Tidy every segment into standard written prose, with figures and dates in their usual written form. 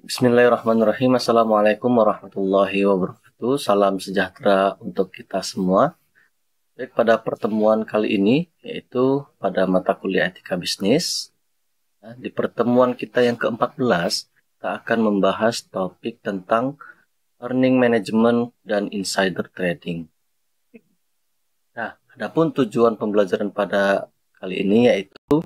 Bismillahirrahmanirrahim. Assalamualaikum warahmatullahi wabarakatuh. Salam sejahtera untuk kita semua. Baik, pada pertemuan kali ini, yaitu pada mata kuliah etika bisnis. Nah, di pertemuan kita yang ke-14, kita akan membahas topik tentang earning management dan insider trading. Nah, adapun tujuan pembelajaran pada kali ini yaitu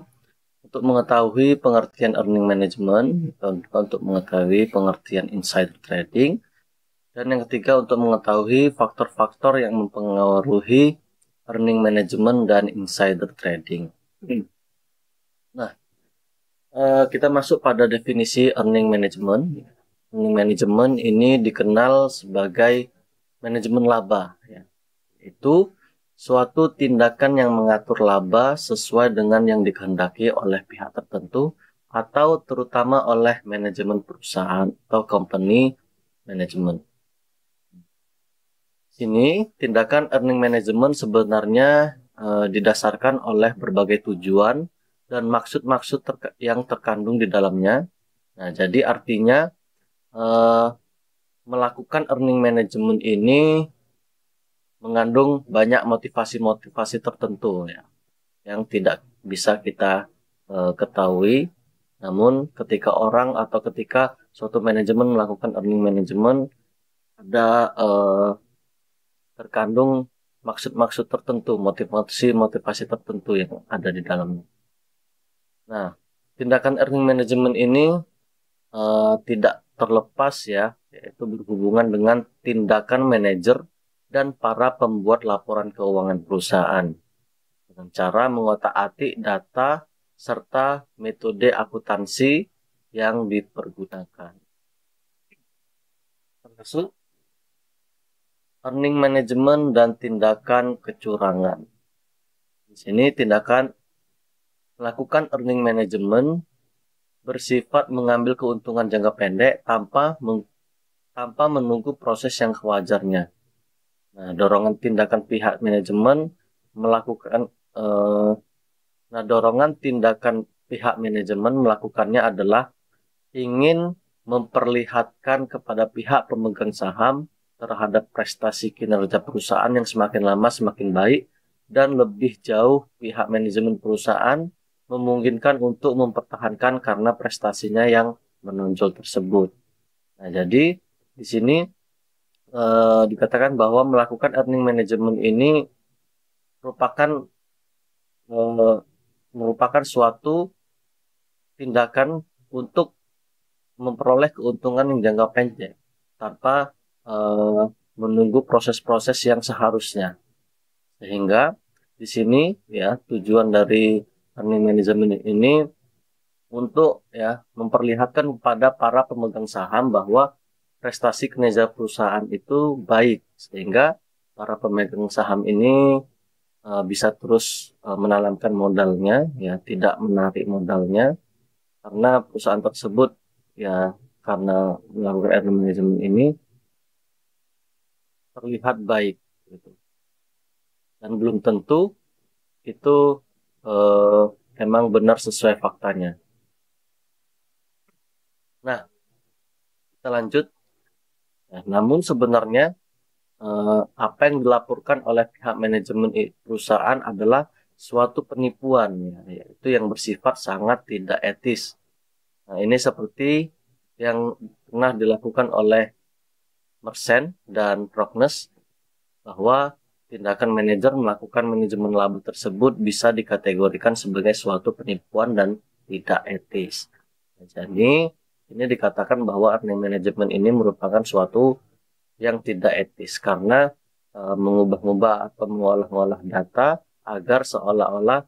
untuk mengetahui pengertian earning management, untuk mengetahui pengertian insider trading, dan yang ketiga untuk mengetahui faktor-faktor yang mempengaruhi earning management dan insider trading. Nah, kita masuk pada definisi earning management. Earning management ini dikenal sebagai manajemen laba, ya. Itu suatu tindakan yang mengatur laba sesuai dengan yang dikehendaki oleh pihak tertentu atau terutama oleh manajemen perusahaan atau company management. Sini tindakan earning management sebenarnya didasarkan oleh berbagai tujuan dan maksud-maksud yang terkandung di dalamnya. Nah, jadi artinya melakukan earning management ini mengandung banyak motivasi-motivasi tertentu, ya, yang tidak bisa kita ketahui. Namun ketika orang atau ketika suatu manajemen melakukan earning management, ada terkandung maksud-maksud tertentu, motivasi-motivasi tertentu yang ada di dalamnya. Nah, tindakan earning management ini tidak terlepas, ya, yaitu berhubungan dengan tindakan manajer dan para pembuat laporan keuangan perusahaan dengan cara mengotak-atik data serta metode akuntansi yang dipergunakan. Termasuk earning management dan tindakan kecurangan. Di sini tindakan melakukan earning management bersifat mengambil keuntungan jangka pendek tanpa menunggu proses yang kewajarnya. Nah, dorongan tindakan pihak manajemen melakukannya adalah ingin memperlihatkan kepada pihak pemegang saham terhadap prestasi kinerja perusahaan yang semakin lama semakin baik, dan lebih jauh pihak manajemen perusahaan memungkinkan untuk mempertahankan karena prestasinya yang menonjol tersebut. Nah, jadi di sini dikatakan bahwa melakukan earning management ini merupakan suatu tindakan untuk memperoleh keuntungan yang jangka pendek tanpa menunggu proses-proses yang seharusnya. Sehingga di sini, ya, tujuan dari earning management ini untuk, ya, memperlihatkan kepada para pemegang saham bahwa prestasi kinerja perusahaan itu baik, sehingga para pemegang saham ini bisa terus menanamkan modalnya, ya, tidak menarik modalnya, karena perusahaan tersebut, ya, karena melakukan earning management ini terlihat baik, gitu. Dan belum tentu itu memang benar sesuai faktanya. Nah, kita lanjut. Nah, namun sebenarnya apa yang dilaporkan oleh pihak manajemen perusahaan adalah suatu penipuan, ya, yaitu yang bersifat sangat tidak etis. Nah, ini seperti yang pernah dilakukan oleh Mersenne dan Prognes, bahwa tindakan manajer melakukan manajemen laba tersebut bisa dikategorikan sebagai suatu penipuan dan tidak etis. Nah, jadi ini dikatakan bahwa earning management ini merupakan suatu yang tidak etis karena mengubah-ubah atau mengolah-olah data agar seolah-olah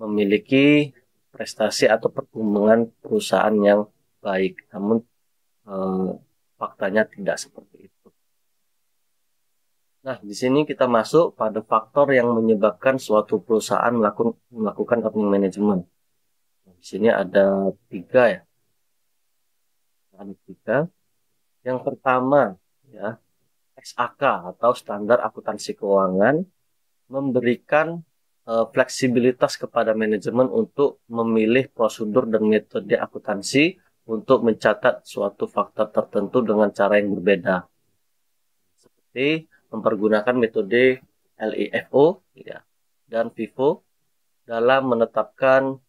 memiliki prestasi atau perkembangan perusahaan yang baik, namun faktanya tidak seperti itu. Nah, di sini kita masuk pada faktor yang menyebabkan suatu perusahaan melakukan earning management. Nah, di sini ada 3, ya. Ada 3. Yang pertama, ya, SAK atau standar akuntansi keuangan memberikan fleksibilitas kepada manajemen untuk memilih prosedur dan metode akuntansi untuk mencatat suatu faktor tertentu dengan cara yang berbeda. Seperti mempergunakan metode LIFO ya, dan FIFO dalam menetapkan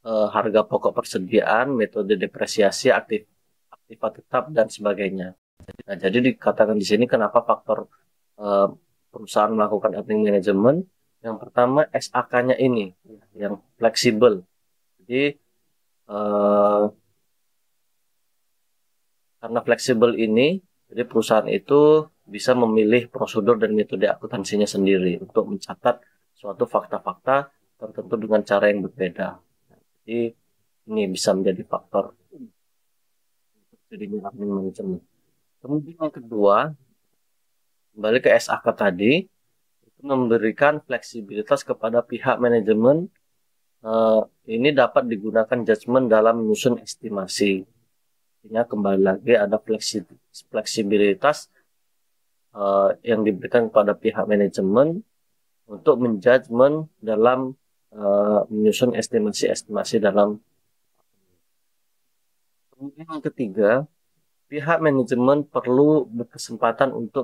harga pokok persediaan, metode depresiasi, aktiva tetap, dan sebagainya. Nah, jadi dikatakan di sini kenapa faktor perusahaan melakukan earning management. Yang pertama, SAK-nya ini yang fleksibel. Jadi karena fleksibel ini, jadi perusahaan itu bisa memilih prosedur dan metode akuntansinya sendiri untuk mencatat suatu fakta-fakta tertentu dengan cara yang berbeda. Jadi ini bisa menjadi faktor jadinya earning management. Kemudian yang kedua, kembali ke SAK tadi, itu memberikan fleksibilitas kepada pihak manajemen. Ini dapat digunakan judgement dalam menyusun estimasi. Artinya kembali lagi ada fleksibilitas yang diberikan kepada pihak manajemen untuk menjudgement dalam menyusun estimasi-estimasi dalam. Kemudian yang ketiga, pihak manajemen perlu berkesempatan untuk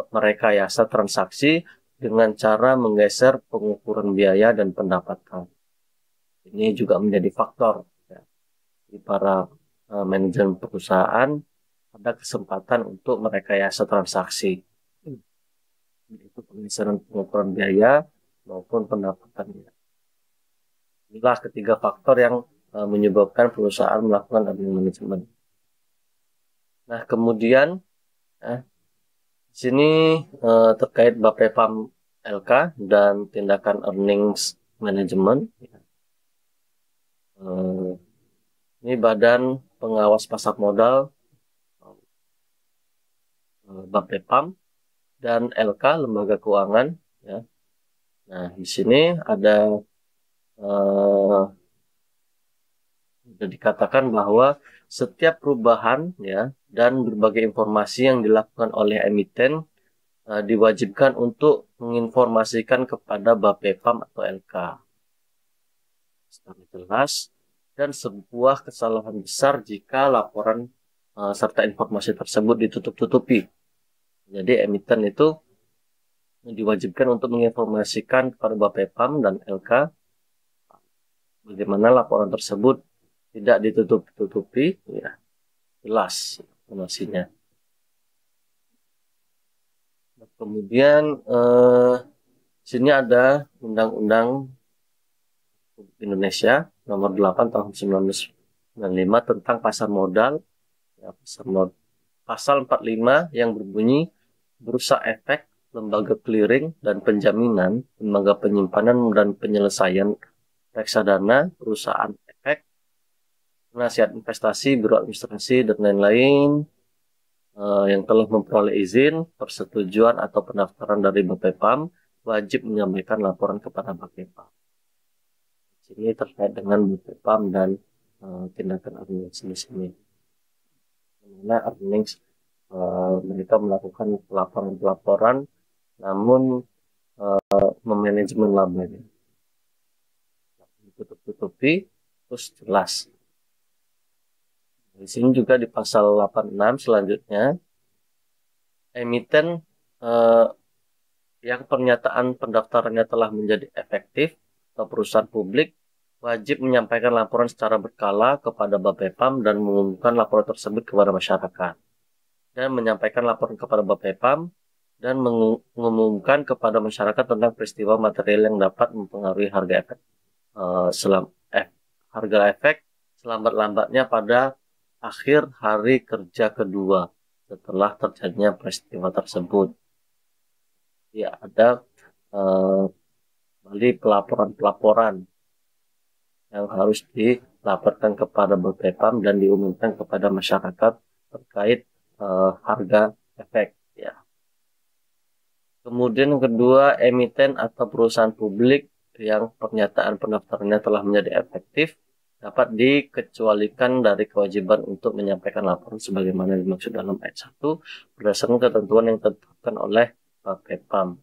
merekayasa transaksi dengan cara menggeser pengukuran biaya dan pendapatan. Ini juga menjadi faktor ya, di para manajemen perusahaan ada kesempatan untuk merekayasa transaksi. Itu penggeseran pengukuran biaya maupun pendapatannya. Inilah ketiga faktor yang menyebabkan perusahaan melakukan earning management. Nah, kemudian di sini terkait Bapepam LK dan tindakan earnings management. Ini Badan Pengawas Pasar Modal Bapepam dan LK Lembaga Keuangan. Ya. Nah, di sini ada dikatakan bahwa setiap perubahan ya dan berbagai informasi yang dilakukan oleh emiten diwajibkan untuk menginformasikan kepada Bapepam atau LK secara jelas, dan sebuah kesalahan besar jika laporan serta informasi tersebut ditutup-tutupi. Jadi emiten itu diwajibkan untuk menginformasikan kepada Bapepam dan LK bagaimana laporan tersebut tidak ditutup-tutupi, ya, jelas informasinya. Kemudian sini ada Undang-Undang Indonesia Nomor 8 Tahun 1995 tentang pasar modal. Ya, pasal 45 yang berbunyi bursa efek, lembaga clearing dan penjaminan, lembaga penyimpanan dan penyelesaian reksadana, perusahaan efek, penasihat investasi, biro administrasi, dan lain-lain yang telah memperoleh izin, persetujuan atau pendaftaran dari Bapepam wajib menyampaikan laporan kepada Bapepam. Ini terkait dengan Bapepam dan tindakan earnings di sini. Karena earnings mereka melakukan pelaporan-pelaporan, namun memanajemen labanya ditutup-tutupi terus jelas. Di sini juga di pasal 86 selanjutnya, emiten yang pernyataan pendaftarannya telah menjadi efektif atau perusahaan publik wajib menyampaikan laporan secara berkala kepada Bapepam dan mengumumkan laporan tersebut kepada masyarakat, dan menyampaikan laporan kepada Bapepam dan mengumumkan kepada masyarakat tentang peristiwa material yang dapat mempengaruhi harga efek harga efek selambat-lambatnya pada akhir hari kerja kedua setelah terjadinya peristiwa tersebut. Ya, ada pelaporan-pelaporan yang harus dilaporkan kepada Bapepam dan diumumkan kepada masyarakat terkait harga efek. Ya. Kemudian yang kedua, emiten atau perusahaan publik yang pernyataan pendaftarannya telah menjadi efektif dapat dikecualikan dari kewajiban untuk menyampaikan laporan sebagaimana dimaksud dalam ayat 1 berdasarkan ketentuan yang ditetapkan oleh Bapepam.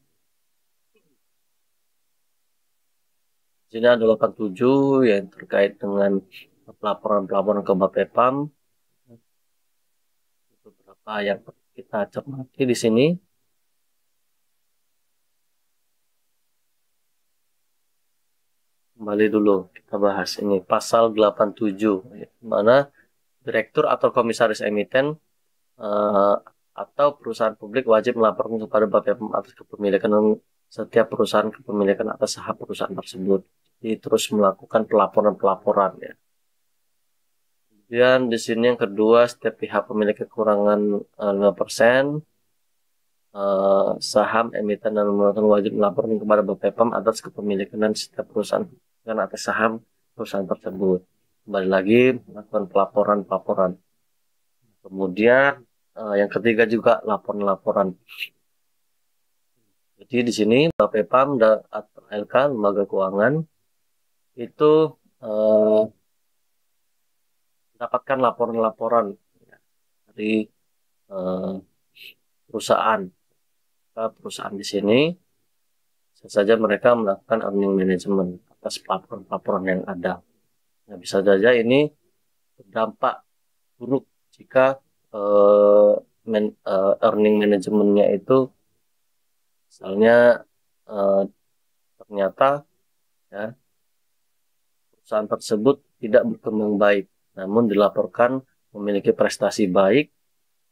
Sini ada 87 yang terkait dengan pelaporan-pelaporan ke Bapepam. Beberapa yang kita cermati di sini. Kembali dulu kita bahas ini pasal 87, mana direktur atau komisaris emiten atau perusahaan publik wajib melaporkan kepada Bapepam atas kepemilikan setiap perusahaan kepemilikan atas saham perusahaan tersebut. Jadi terus melakukan pelaporan-pelaporan ya. Kemudian di sini yang kedua, setiap pihak pemilik kekurangan 5% saham emiten dan melakukan wajib melaporkan kepada Bapepam atas kepemilikan dan setiap perusahaan dan atas saham perusahaan tersebut. Kembali lagi melakukan pelaporan-pelaporan. Kemudian yang ketiga juga laporan-laporan. Jadi di sini Bapepam atau LK lembaga keuangan itu mendapatkan laporan-laporan dari perusahaan. Perusahaan di sini saja mereka melakukan earning management atas laporan-laporan yang ada. Nah, bisa saja ini berdampak buruk jika earning manajemennya itu misalnya ternyata ya, perusahaan tersebut tidak berkembang baik, namun dilaporkan memiliki prestasi baik,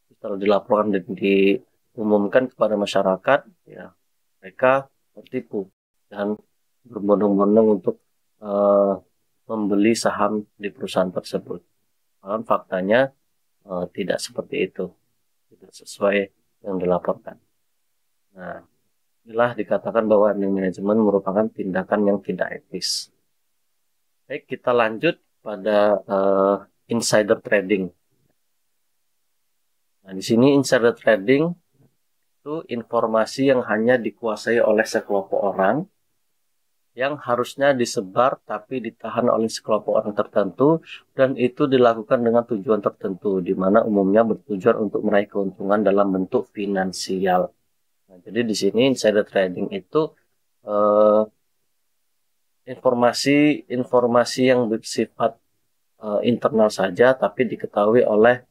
setelah dilaporkan dan diumumkan kepada masyarakat, ya mereka tertipu dan berbondong-bondong untuk membeli saham di perusahaan tersebut. Namun faktanya tidak seperti itu, tidak sesuai yang dilaporkan. Nah, inilah dikatakan bahwa earning management merupakan tindakan yang tidak etis. Baik, kita lanjut pada insider trading. Nah, di sini insider trading itu informasi yang hanya dikuasai oleh sekelompok orang yang harusnya disebar tapi ditahan oleh sekelompok orang tertentu, dan itu dilakukan dengan tujuan tertentu, di mana umumnya bertujuan untuk meraih keuntungan dalam bentuk finansial. Nah, jadi di sini insider trading itu informasi yang bersifat internal saja, tapi diketahui oleh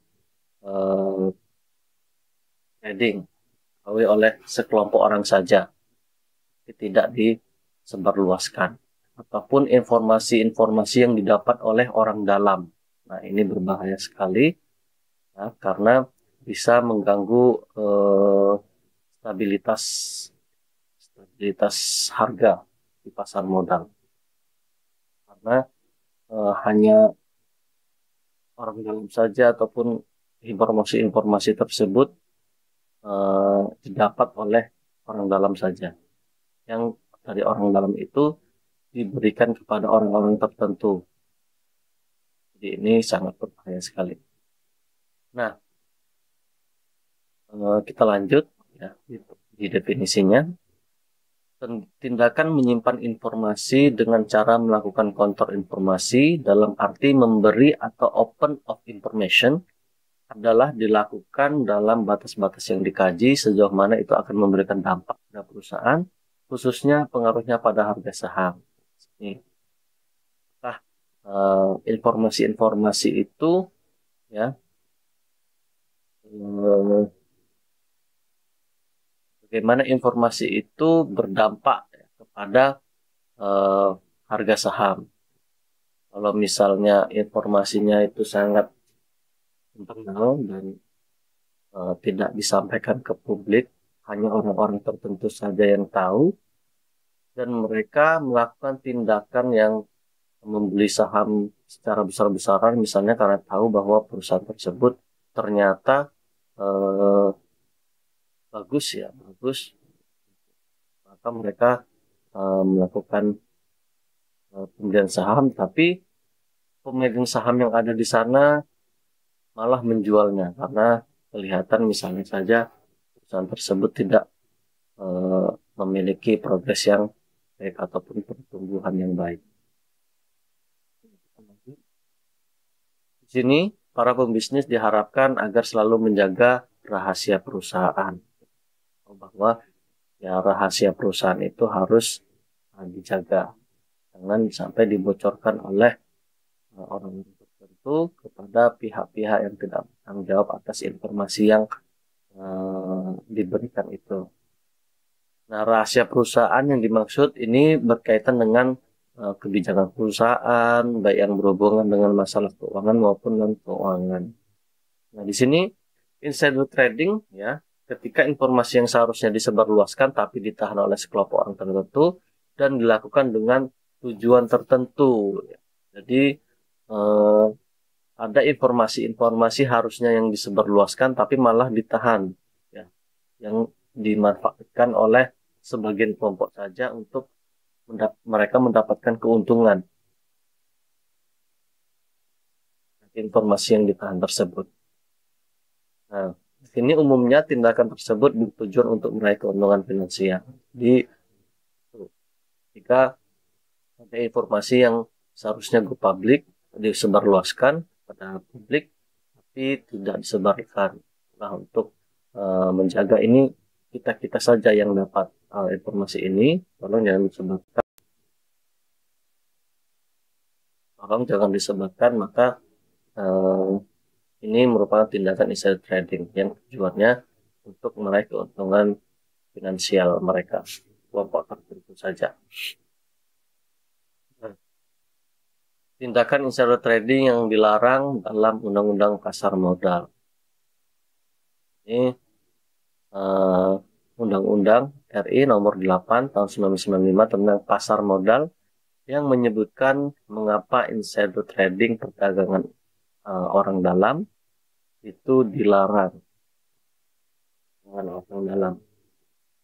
diketahui oleh sekelompok orang saja, tidak disebarluaskan. Ataupun informasi-informasi yang didapat oleh orang dalam. Nah, ini berbahaya sekali ya, karena bisa mengganggu stabilitas harga di pasar modal. Karena hanya orang dalam saja ataupun informasi-informasi tersebut didapat oleh orang dalam saja. Yang dari orang dalam itu diberikan kepada orang-orang tertentu. Jadi ini sangat berbahaya sekali. Nah, kita lanjut ya di definisinya. Tindakan menyimpan informasi dengan cara melakukan counter informasi dalam arti memberi atau open of information adalah dilakukan dalam batas-batas yang dikaji sejauh mana itu akan memberikan dampak pada perusahaan, khususnya pengaruhnya pada harga saham. Nah, informasi-informasi itu ya bagaimana informasi itu berdampak kepada harga saham. Kalau misalnya informasinya itu sangat internal dan tidak disampaikan ke publik, hanya orang-orang tertentu saja yang tahu, dan mereka melakukan tindakan yang membeli saham secara besar-besaran, misalnya karena tahu bahwa perusahaan tersebut ternyata bagus, maka mereka melakukan pembelian saham, tapi pemegang saham yang ada di sana malah menjualnya karena kelihatan misalnya saja perusahaan tersebut tidak memiliki progres yang baik ataupun pertumbuhan yang baik. Di sini para pembisnis diharapkan agar selalu menjaga rahasia perusahaan, bahwa ya rahasia perusahaan itu harus dijaga, jangan sampai dibocorkan oleh orang tertentu kepada pihak-pihak yang tidak bertanggung jawab atas informasi yang diberikan itu. Nah, rahasia perusahaan yang dimaksud ini berkaitan dengan kebijakan perusahaan, baik yang berhubungan dengan masalah keuangan maupun non keuangan. Nah, di sini insider trading ya, ketika informasi yang seharusnya disebarluaskan tapi ditahan oleh sekelompok orang tertentu dan dilakukan dengan tujuan tertentu. Jadi eh, ada informasi-informasi harusnya yang disebarluaskan tapi malah ditahan, ya, yang dimanfaatkan oleh sebagian kelompok saja untuk mereka mendapatkan keuntungan informasi yang ditahan tersebut. Nah, ini umumnya tindakan tersebut bertujuan untuk meraih keuntungan finansial. Jadi, jika ada informasi yang seharusnya go publik disebarluaskan pada publik, tapi tidak disebarkan. Nah, untuk menjaga ini kita saja yang dapat informasi ini, tolong jangan disebarkan. Tolong jangan disebarkan, maka ini merupakan tindakan insider trading yang tujuannya untuk meraih keuntungan finansial mereka, kelompok tertentu saja. Nah, tindakan insider trading yang dilarang dalam Undang-Undang Pasar Modal. Ini Undang-Undang RI nomor 8 tahun 1995 tentang pasar modal yang menyebutkan mengapa insider trading perdagangan orang dalam itu dilarang dengan orang dalam.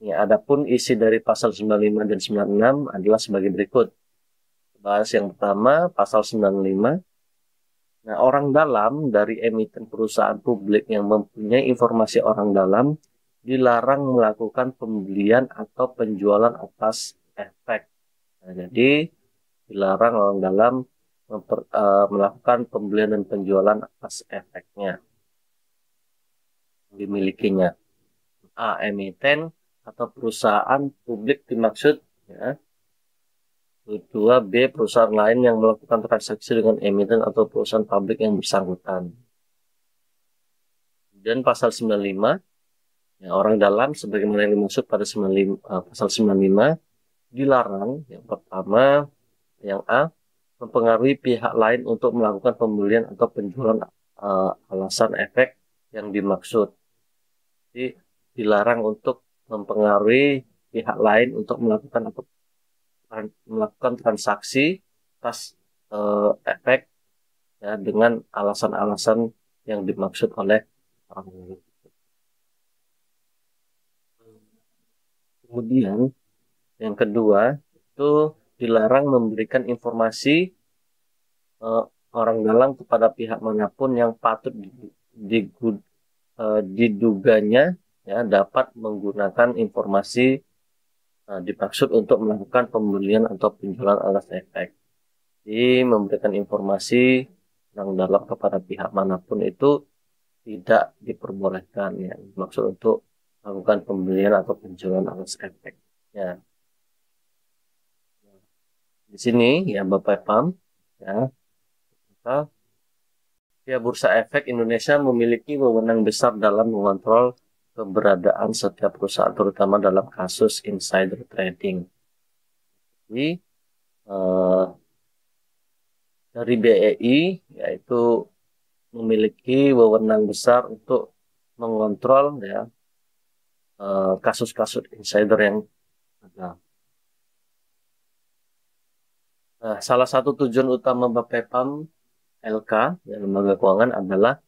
Ya, adapun isi dari pasal 95 dan 96 adalah sebagai berikut. Bahas yang pertama, pasal 95. Nah, orang dalam dari emiten perusahaan publik yang mempunyai informasi orang dalam dilarang melakukan pembelian atau penjualan atas efek. Nah, jadi dilarang orang dalam melakukan pembelian dan penjualan atas efeknya dimilikinya. A. Emiten atau perusahaan publik dimaksud, ya. Kedua, B. Perusahaan lain yang melakukan transaksi dengan emiten atau perusahaan publik yang bersangkutan. Dan pasal 95, ya, orang dalam sebagaimana yang dimaksud pada pasal 95 dilarang yang pertama, yang A, mempengaruhi pihak lain untuk melakukan pembelian atau penjualan alasan efek yang dimaksud. Jadi dilarang untuk mempengaruhi pihak lain untuk melakukan transaksi atas efek, ya, dengan alasan-alasan yang dimaksud oleh orang ini. Kemudian yang kedua itu dilarang memberikan informasi orang dalam kepada pihak manapun yang patut diduganya, ya, dapat menggunakan informasi dimaksud untuk melakukan pembelian atau penjualan alas efek. Jadi memberikan informasi orang dalam kepada pihak manapun itu tidak diperbolehkan, ya, maksud untuk melakukan pembelian atau penjualan alas efek. Ya. Di sini ya Bapak Pam, ya, ya, Bursa Efek Indonesia memiliki wewenang besar dalam mengontrol keberadaan setiap perusahaan, terutama dalam kasus insider trading. Jadi dari BEI yaitu memiliki wewenang besar untuk mengontrol, ya, kasus-kasus insider yang ada. Nah, salah satu tujuan utama Bapepam LK, ya, lembaga keuangan, adalah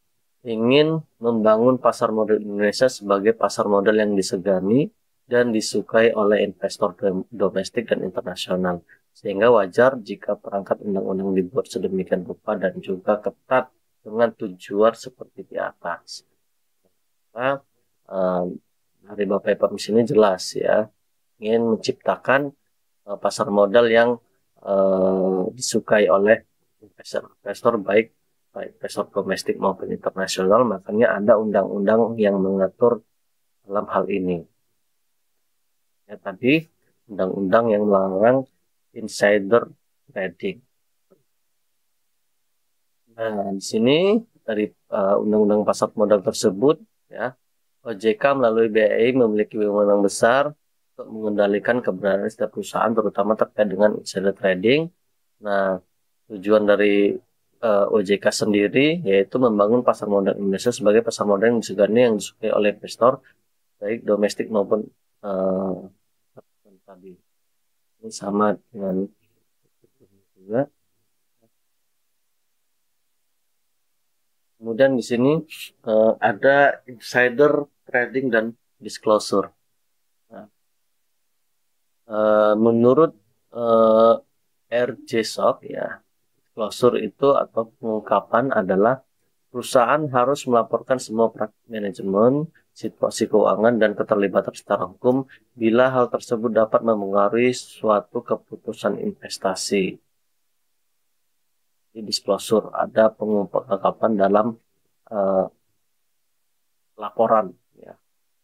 ingin membangun pasar modal Indonesia sebagai pasar modal yang disegani dan disukai oleh investor domestik dan internasional. Sehingga wajar jika perangkat undang-undang dibuat sedemikian rupa dan juga ketat dengan tujuan seperti di atas. Nah, dari Bapak Ibu di sini jelas, ya, ingin menciptakan pasar modal yang disukai oleh investor baik investor domestik maupun internasional, makanya ada undang-undang yang mengatur dalam hal ini. Ya, tadi undang-undang yang melarang insider trading. Nah, di sini dari undang-undang pasar modal tersebut, ya, OJK melalui BI memiliki wewenang besar untuk mengendalikan keberadaan setiap perusahaan, terutama terkait dengan insider trading. Nah, tujuan dari OJK sendiri yaitu membangun pasar modal Indonesia sebagai pasar modal yang disegani yang disukai oleh investor, baik domestik maupun tadi. Ini sama dengan juga. Kemudian di sini ada insider trading dan disclosure. Nah, menurut RJ Sok, ya, disclosure itu atau pengungkapan adalah perusahaan harus melaporkan semua praktik manajemen, situasi keuangan, dan keterlibatan secara hukum bila hal tersebut dapat memengaruhi suatu keputusan investasi. Di disclosure ada pengungkapan dalam laporan, ya,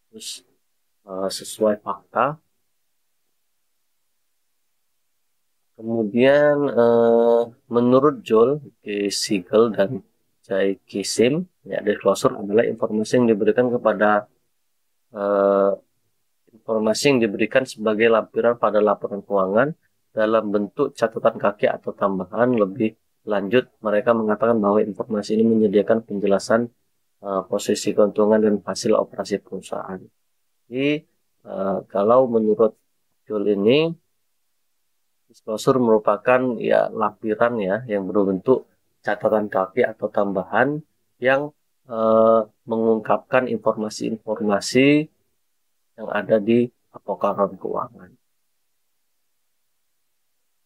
terus sesuai fakta. Kemudian menurut Joel K. Siegel dan Jay Kisim, ya, disclosure adalah informasi yang diberikan sebagai lampiran pada laporan keuangan dalam bentuk catatan kaki atau tambahan. Lebih lanjut, mereka mengatakan bahwa informasi ini menyediakan penjelasan posisi keuntungan dan hasil operasi perusahaan. Jadi kalau menurut Joel ini, disclosure merupakan ya lampiran ya yang berbentuk catatan kaki atau tambahan yang mengungkapkan informasi-informasi yang ada di laporan keuangan.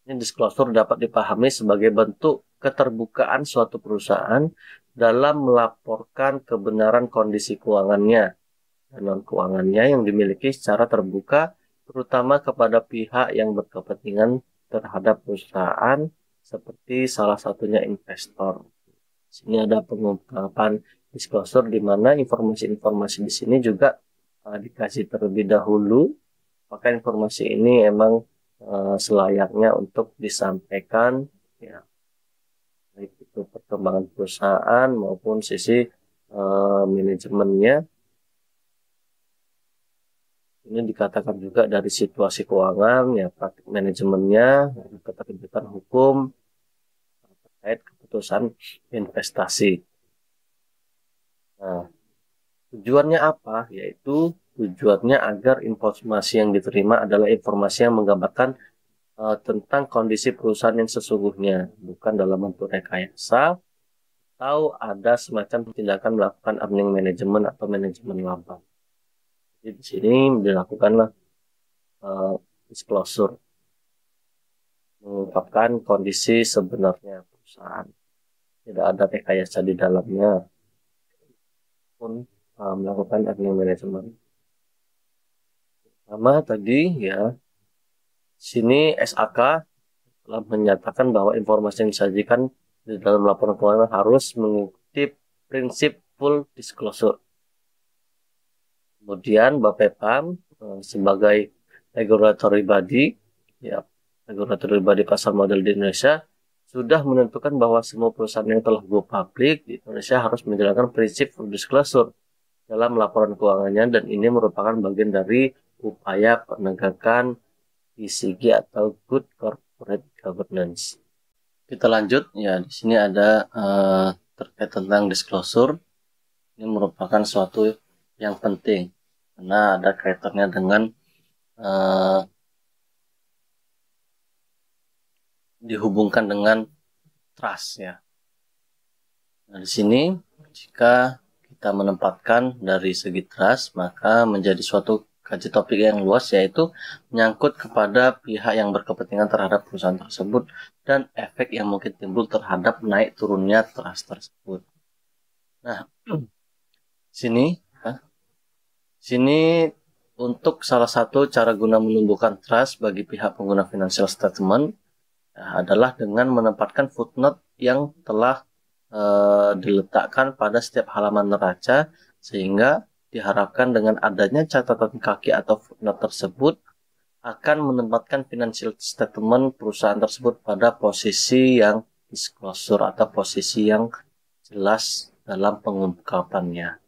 Ini disclosure dapat dipahami sebagai bentuk keterbukaan suatu perusahaan dalam melaporkan kebenaran kondisi keuangannya dan non-keuangannya yang dimiliki secara terbuka, terutama kepada pihak yang berkepentingan terhadap perusahaan, seperti salah satunya investor. Sini ada pengungkapan disclosure di mana informasi-informasi di sini juga dikasih terlebih dahulu, maka informasi ini emang selayaknya untuk disampaikan, ya, baik itu perkembangan perusahaan maupun sisi manajemennya. Ini dikatakan juga dari situasi keuangan, ya, praktik manajemennya, keterlibatan hukum terkait keputusan investasi. Nah, tujuannya apa? Yaitu tujuannya agar informasi yang diterima adalah informasi yang menggambarkan tentang kondisi perusahaan yang sesungguhnya, bukan dalam bentuk rekayasa atau ada semacam tindakan melakukan earning management atau manajemen laba. Jadi di sini dilakukanlah disclosure, mengungkapkan kondisi sebenarnya perusahaan, tidak ada rekayasa di dalamnya pun melakukan earning management. Sama tadi, ya, sini SAK telah menyatakan bahwa informasi yang disajikan di dalam laporan keuangan harus mengikuti prinsip full disclosure. Kemudian Bapepam sebagai regulatory body, ya, regulatory body pasar modal di Indonesia sudah menentukan bahwa semua perusahaan yang telah go public di Indonesia harus menjalankan prinsip full disclosure dalam laporan keuangannya, dan ini merupakan bagian dari upaya penegakan ESG atau Good Corporate Governance. Kita lanjut, ya, di sini ada terkait tentang disclosure. Ini merupakan suatu yang penting karena ada kaitannya dengan dihubungkan dengan trust, ya. Nah, di sini jika kita menempatkan dari segi trust, maka menjadi suatu kaji topik yang luas, yaitu menyangkut kepada pihak yang berkepentingan terhadap perusahaan tersebut dan efek yang mungkin timbul terhadap naik turunnya trust tersebut. Nah, sini untuk salah satu cara guna menumbuhkan trust bagi pihak pengguna financial statement adalah dengan menempatkan footnote yang telah diletakkan pada setiap halaman neraca, sehingga diharapkan dengan adanya catatan kaki atau footnote tersebut akan menempatkan financial statement perusahaan tersebut pada posisi yang disclosure atau posisi yang jelas dalam pengungkapannya.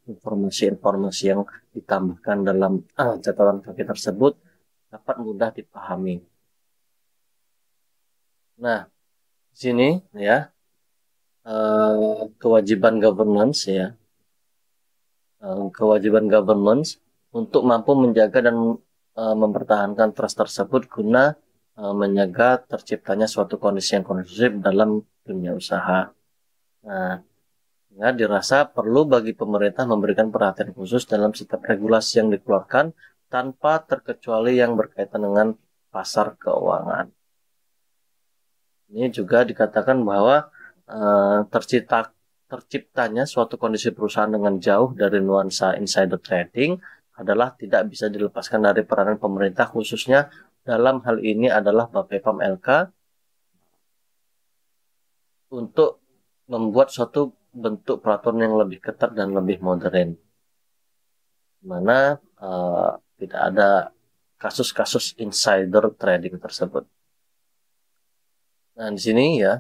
Informasi-informasi yang ditambahkan dalam catatan kaki tersebut dapat mudah dipahami. Nah, di sini ya kewajiban governance ya. Kewajiban governance untuk mampu menjaga dan mempertahankan trust tersebut guna menyegah terciptanya suatu kondisi yang kondusif dalam dunia usaha. Nah, ya, dirasa perlu bagi pemerintah memberikan perhatian khusus dalam setiap regulasi yang dikeluarkan tanpa terkecuali yang berkaitan dengan pasar keuangan. Ini juga dikatakan bahwa terciptanya suatu kondisi perusahaan dengan jauh dari nuansa insider trading adalah tidak bisa dilepaskan dari peranan pemerintah, khususnya dalam hal ini adalah Bapepam LK, untuk membuat suatu bentuk peraturan yang lebih ketat dan lebih modern, mana tidak ada kasus-kasus insider trading tersebut. Nah, di sini ya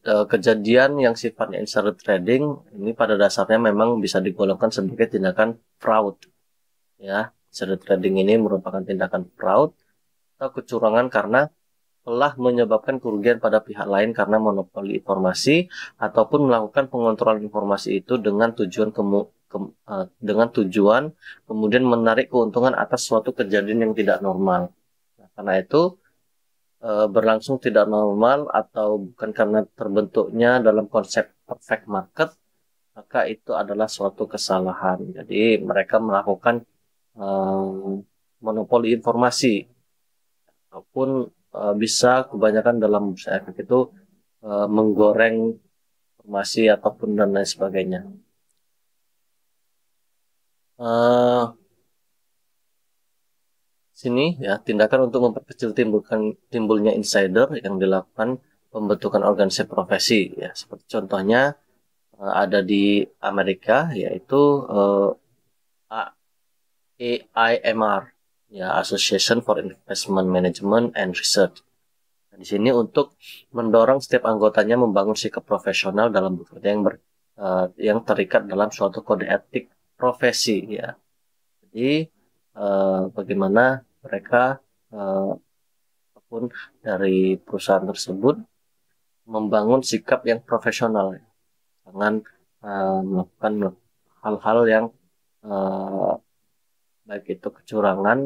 kejadian yang sifatnya insider trading ini pada dasarnya memang bisa digolongkan sebagai tindakan fraud. Ya, insider trading ini merupakan tindakan fraud atau kecurangan karena telah menyebabkan kerugian pada pihak lain karena monopoli informasi ataupun melakukan pengontrolan informasi itu dengan tujuan kemudian menarik keuntungan atas suatu kejadian yang tidak normal. Nah, karena itu berlangsung tidak normal atau bukan karena terbentuknya dalam konsep perfect market, maka itu adalah suatu kesalahan. Jadi mereka melakukan monopoli informasi ataupun bisa kebanyakan dalam bursa efek itu menggoreng informasi ataupun dan lain sebagainya. Sini ya tindakan untuk memperkecil timbulnya insider yang dilakukan pembentukan organisasi profesi ya, seperti contohnya ada di Amerika yaitu AIMR ya, Association for Investment Management and Research. Nah, di sini untuk mendorong setiap anggotanya membangun sikap profesional dalam bekerja yang terikat dalam suatu kode etik profesi ya. Jadi bagaimana mereka ataupun dari perusahaan tersebut membangun sikap yang profesional, jangan melakukan hal-hal yang baik itu kecurangan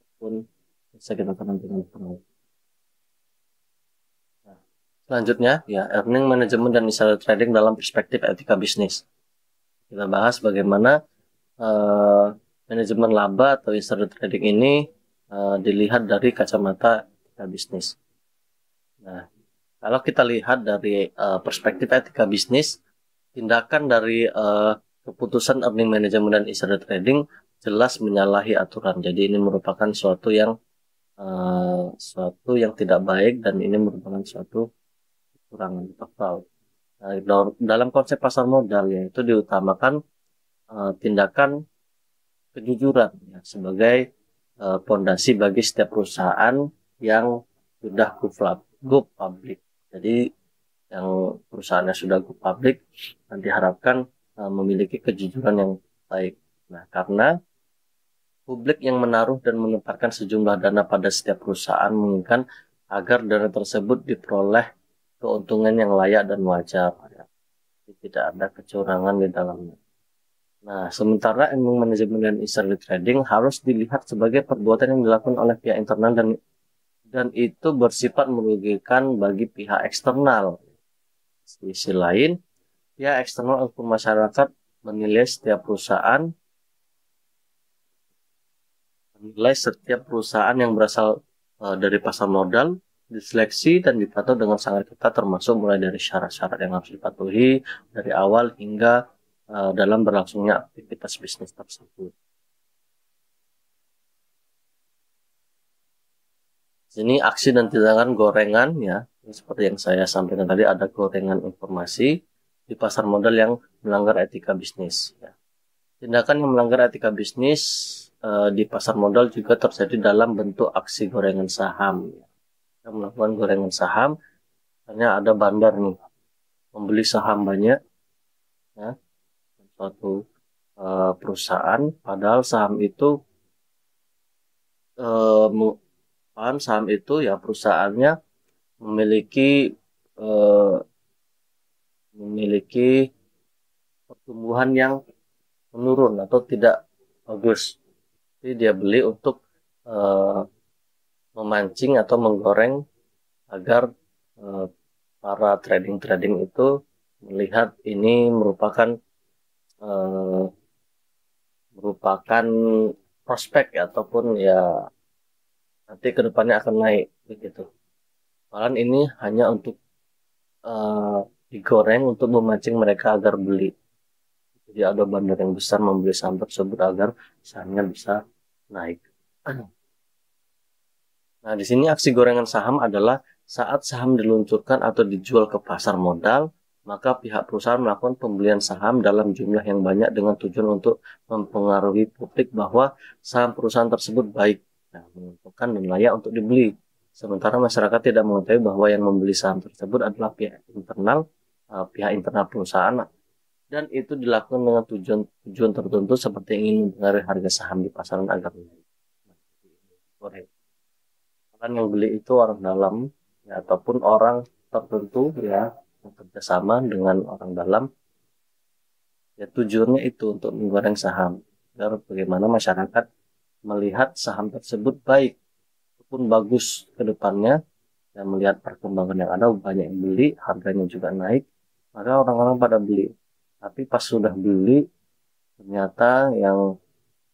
ataupun bisa kita katakan dengan fraud. Nah, selanjutnya ya, earning management dan insider trading dalam perspektif etika bisnis. Kita bahas bagaimana manajemen laba atau insider trading ini dilihat dari kacamata etika bisnis. Nah, kalau kita lihat dari perspektif etika bisnis, tindakan dari keputusan earning management dan insider trading jelas menyalahi aturan. Jadi ini merupakan suatu yang tidak baik dan ini merupakan suatu kekurangan atau fraud. Nah, dalam konsep pasar modal yaitu diutamakan tindakan kejujuran ya, sebagai pondasi bagi setiap perusahaan yang sudah go public. Jadi yang perusahaannya sudah go public dan diharapkan memiliki kejujuran yang baik. Nah, karena publik yang menaruh dan menempatkan sejumlah dana pada setiap perusahaan menginginkan agar dana tersebut diperoleh keuntungan yang layak dan wajar. Ya. Tidak ada kecurangan di dalamnya. Nah, sementara earning management dan insider trading harus dilihat sebagai perbuatan yang dilakukan oleh pihak internal dan itu bersifat merugikan bagi pihak eksternal. Di sisi lain, pihak eksternal ataupun masyarakat menilai setiap perusahaan yang berasal dari pasar modal diseleksi dan dipantau dengan sangat ketat, termasuk mulai dari syarat-syarat yang harus dipatuhi dari awal hingga dalam berlangsungnya aktivitas bisnis tersebut. Sini aksi dan tindakan gorengan ya, seperti yang saya sampaikan tadi, ada gorengan informasi di pasar modal yang melanggar etika bisnis. Ya. Tindakan yang melanggar etika bisnis di pasar modal juga terjadi dalam bentuk aksi gorengan saham. Ya. kita melakukan gorengan saham, hanya ada bandar nih membeli saham banyak ya suatu perusahaan, padahal saham itu ya perusahaannya memiliki eh, memiliki pertumbuhan yang menurun atau tidak bagus. Jadi dia beli untuk eh, memancing atau menggoreng agar eh, para trading itu melihat ini eh, merupakan prospek ya, ataupun ya nanti kedepannya akan naik begitu. Malahan ini hanya untuk eh, digoreng untuk memancing mereka agar beli. Jadi ada bandar yang besar membeli saham tersebut agar sahamnya bisa naik. Nah, di sini aksi gorengan saham adalah saat saham diluncurkan atau dijual ke pasar modal, maka pihak perusahaan melakukan pembelian saham dalam jumlah yang banyak dengan tujuan untuk mempengaruhi publik bahwa saham perusahaan tersebut baik, nah, menguntungkan dan layak untuk dibeli. Sementara masyarakat tidak mengetahui bahwa yang membeli saham tersebut adalah pihak internal perusahaan, dan itu dilakukan dengan tujuan tertentu seperti ingin mempengaruhi harga saham di pasaran agar naik. Kan yang beli itu orang dalam ya, ataupun orang tertentu ya yang kerjasama dengan orang dalam, ya tujuannya itu untuk menggoreng saham agar bagaimana masyarakat melihat saham tersebut baik ataupun bagus ke depannya, dan melihat perkembangan yang ada banyak yang beli, harganya juga naik, maka orang-orang pada beli. Tapi pas sudah beli ternyata yang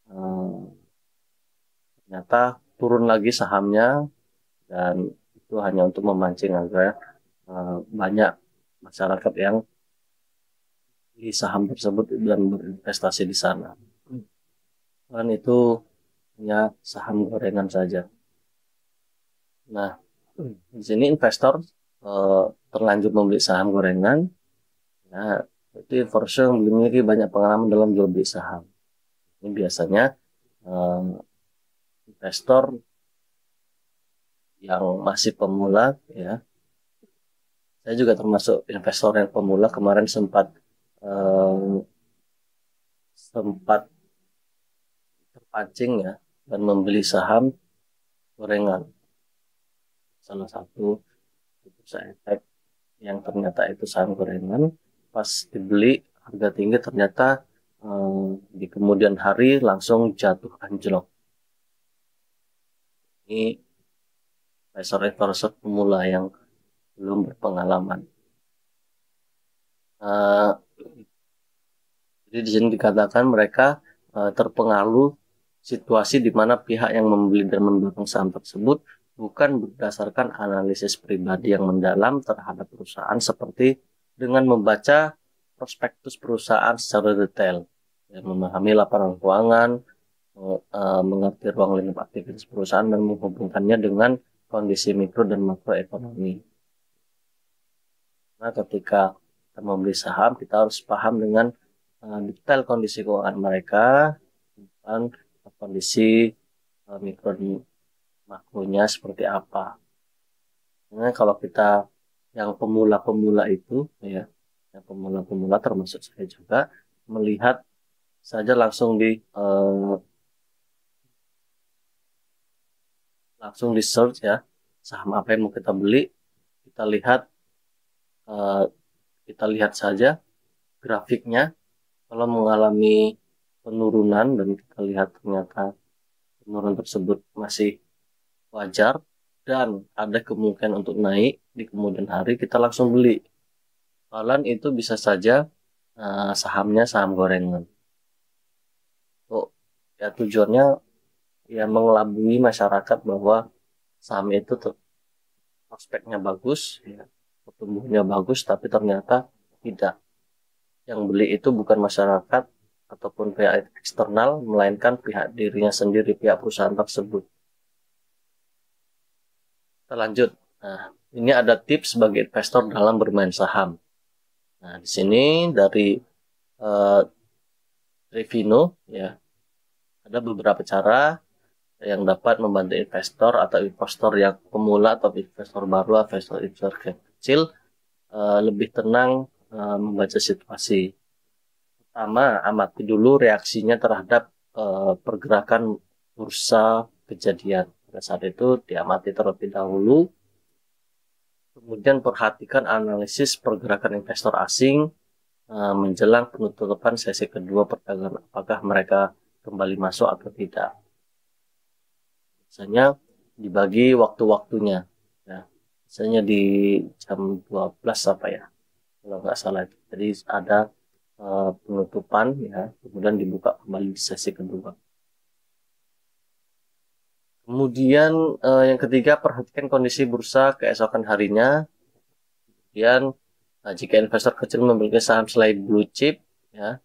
eh, ternyata turun lagi sahamnya, dan itu hanya untuk memancing agar banyak masyarakat yang di saham tersebut dan berinvestasi di sana. Dan itu hanya saham gorengan saja. Nah, di sini investor terlanjur membeli saham gorengan. Nah, itu investor yang memiliki banyak pengalaman dalam jual beli saham. Ini biasanya eh, investor yang masih pemula ya. Saya juga termasuk investor yang pemula, kemarin eh, sempat terpancing ya dan membeli saham gorengan. Salah satu bursa efek yang ternyata itu saham gorengan, pas dibeli harga tinggi ternyata di kemudian hari langsung jatuh anjlok. Ini investor-investor pemula yang belum berpengalaman. Uh, jadi di sini dikatakan mereka terpengaruh situasi di mana pihak yang membeli dan mendorong saham tersebut bukan berdasarkan analisis pribadi yang mendalam terhadap perusahaan, seperti dengan membaca prospektus perusahaan secara detail, ya, memahami laporan keuangan, mengerti ruang lingkup aktivitas perusahaan dan menghubungkannya dengan kondisi mikro dan makroekonomi. Nah, ketika kita membeli saham, kita harus paham dengan detail kondisi keuangan mereka dan kondisi mikro dan makronya seperti apa. Nah, kalau kita yang pemula-pemula itu, ya, yang pemula-pemula termasuk saya juga, melihat saja langsung di search ya saham apa yang mau kita beli, kita lihat eh, kita lihat saja grafiknya. Kalau mengalami penurunan dan kita lihat ternyata penurunan tersebut masih wajar dan ada kemungkinan untuk naik di kemudian hari, kita langsung beli. Bahkan itu bisa saja sahamnya saham gorengan. Oh, ya tujuannya ya mengelabui masyarakat bahwa saham itu prospeknya bagus, ya, pertumbuhannya bagus, tapi ternyata tidak. Yang beli itu bukan masyarakat ataupun pihak eksternal, melainkan pihak dirinya sendiri, pihak perusahaan tersebut. Kita lanjut. Nah, ini ada tips bagi investor dalam bermain saham. Nah, di sini dari Trevino ya, ada beberapa cara yang dapat membantu investor atau investor yang pemula atau investor baru atau investor kecil lebih tenang membaca situasi. Pertama, amati dulu reaksinya terhadap pergerakan bursa kejadian. Pada saat itu diamati terlebih dahulu. Kemudian perhatikan analisis pergerakan investor asing menjelang penutupan sesi kedua perdagangan. Apakah mereka kembali masuk atau tidak. Biasanya dibagi waktu-waktunya. Ya. Biasanya di jam 12 apa ya, kalau nggak salah. Jadi ada penutupan, ya, kemudian dibuka kembali di sesi kedua. Kemudian yang ketiga, perhatikan kondisi bursa keesokan harinya. Kemudian jika investor kecil memiliki saham selain blue chip, ya,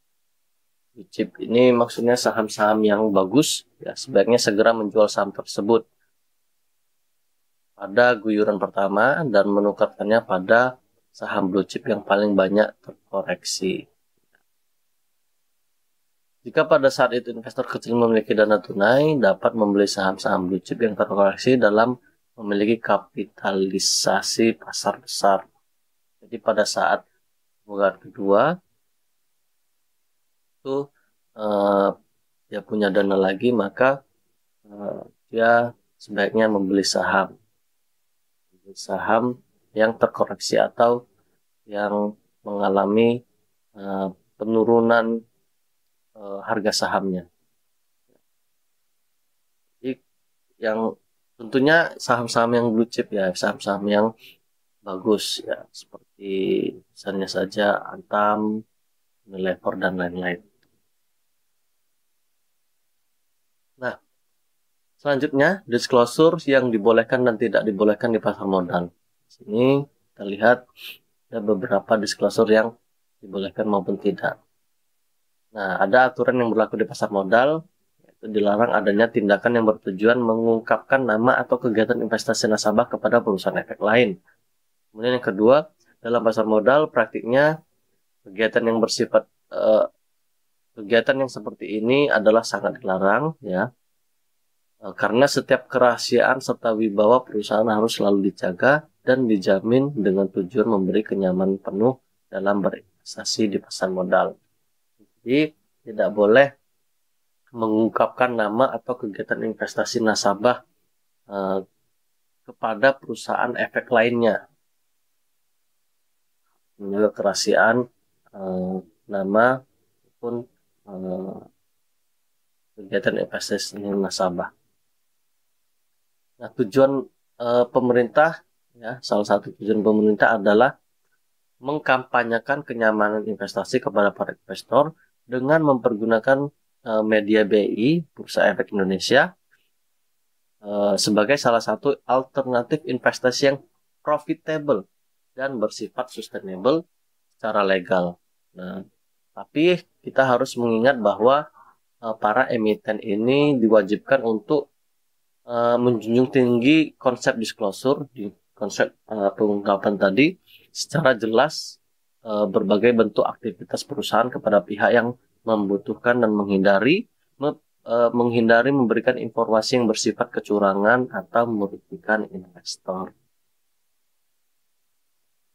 blue chip ini maksudnya saham-saham yang bagus, ya, sebaiknya segera menjual saham tersebut pada guyuran pertama dan menukarkannya pada saham blue chip yang paling banyak terkoreksi. Jika pada saat itu investor kecil memiliki dana tunai, dapat membeli saham-saham blue chip yang terkoreksi dalam memiliki kapitalisasi pasar besar. Jadi pada saat pembukaan kedua, itu dia punya dana lagi, maka dia sebaiknya membeli saham yang terkoreksi atau yang mengalami penurunan harga sahamnya. Jadi yang tentunya saham-saham yang blue chip, ya, saham-saham yang bagus, ya, seperti misalnya saja Antam, Unilever dan lain-lain. Nah, selanjutnya disclosure yang dibolehkan dan tidak dibolehkan di pasar modal. Di sini kita lihat ada beberapa disclosure yang dibolehkan maupun tidak. Nah, ada aturan yang berlaku di pasar modal, yaitu dilarang adanya tindakan yang bertujuan mengungkapkan nama atau kegiatan investasi nasabah kepada perusahaan efek lain. Kemudian yang kedua, dalam pasar modal praktiknya kegiatan yang bersifat kegiatan yang seperti ini adalah sangat dilarang, ya, karena setiap kerahasiaan serta wibawa perusahaan harus selalu dijaga dan dijamin dengan tujuan memberi kenyamanan penuh dalam berinvestasi di pasar modal. Jadi tidak boleh mengungkapkan nama atau kegiatan investasi nasabah kepada perusahaan efek lainnya. Juga kerahasiaan nama pun kegiatan investasi nasabah. Nah, tujuan pemerintah, ya, salah satu tujuan pemerintah adalah mengkampanyekan kenyamanan investasi kepada para investor dengan mempergunakan media BI, Bursa Efek Indonesia, sebagai salah satu alternatif investasi yang profitable dan bersifat sustainable secara legal. Nah, tapi kita harus mengingat bahwa para emiten ini diwajibkan untuk menjunjung tinggi konsep disclosure di konsep pengungkapan tadi secara jelas berbagai bentuk aktivitas perusahaan kepada pihak yang membutuhkan dan menghindari memberikan informasi yang bersifat kecurangan atau merugikan investor.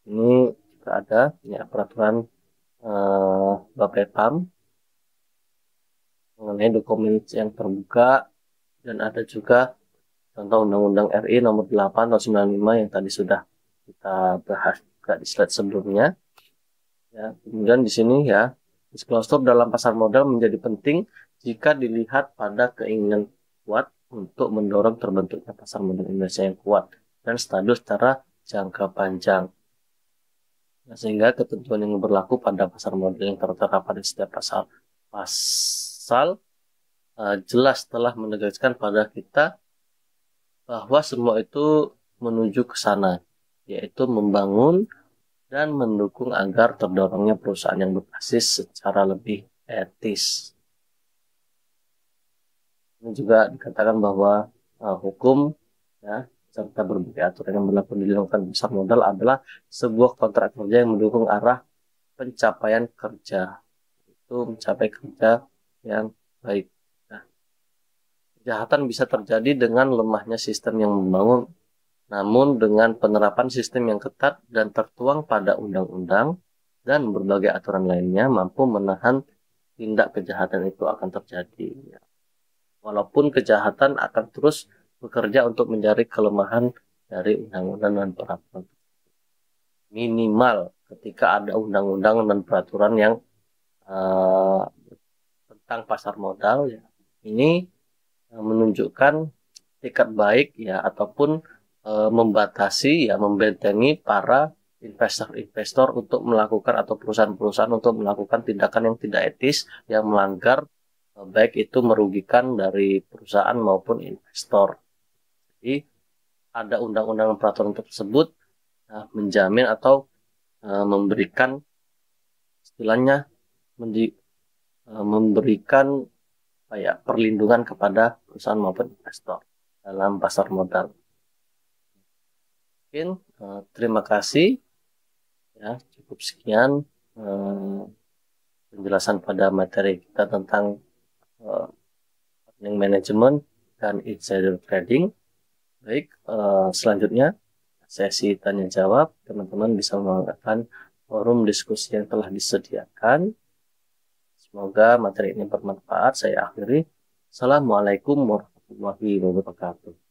Ini juga ada, ya, peraturan Bapepam mengenai dokumen yang terbuka, dan ada juga contoh Undang-Undang RI nomor 8 tahun 95 yang tadi sudah kita bahas juga di slide sebelumnya. Ya, kemudian di sini, ya, disclosure dalam pasar modal menjadi penting jika dilihat pada keinginan kuat untuk mendorong terbentuknya pasar modal Indonesia yang kuat dan stabil secara jangka panjang. Nah, sehingga ketentuan yang berlaku pada pasar modal yang tertera pada setiap pasal jelas telah menegaskan pada kita bahwa semua itu menuju ke sana, yaitu membangun dan mendukung agar terdorongnya perusahaan yang berbasis secara lebih etis. Ini juga dikatakan bahwa hukum, ya, serta berbagai aturan yang berlaku di lingkungan pasar modal adalah sebuah kontrak kerja yang mendukung arah pencapaian kerja, itu mencapai kerja yang baik. Nah, Kejahatan bisa terjadi dengan lemahnya sistem yang membangun, namun dengan penerapan sistem yang ketat dan tertuang pada undang-undang dan berbagai aturan lainnya mampu menahan tindak kejahatan itu akan terjadi. Walaupun kejahatan akan terus bekerja untuk mencari kelemahan dari undang-undang dan peraturan. Minimal ketika ada undang-undang dan peraturan yang uh, tentang pasar modal, ya, ini menunjukkan etikat baik ya ataupun membatasi ya membentengi para investor-investor untuk melakukan atau perusahaan-perusahaan untuk melakukan tindakan yang tidak etis yang melanggar baik itu merugikan dari perusahaan maupun investor. Jadi ada undang-undang peraturan tersebut menjamin atau memberikan istilahnya memberikan perlindungan kepada perusahaan maupun investor dalam pasar modal. Mungkin terima kasih ya, cukup sekian penjelasan pada materi kita tentang earning management dan insider trading. Baik, selanjutnya sesi tanya jawab. Teman-teman bisa menggunakan forum diskusi yang telah disediakan. Semoga materi ini bermanfaat. Saya akhiri. Assalamualaikum warahmatullahi wabarakatuh.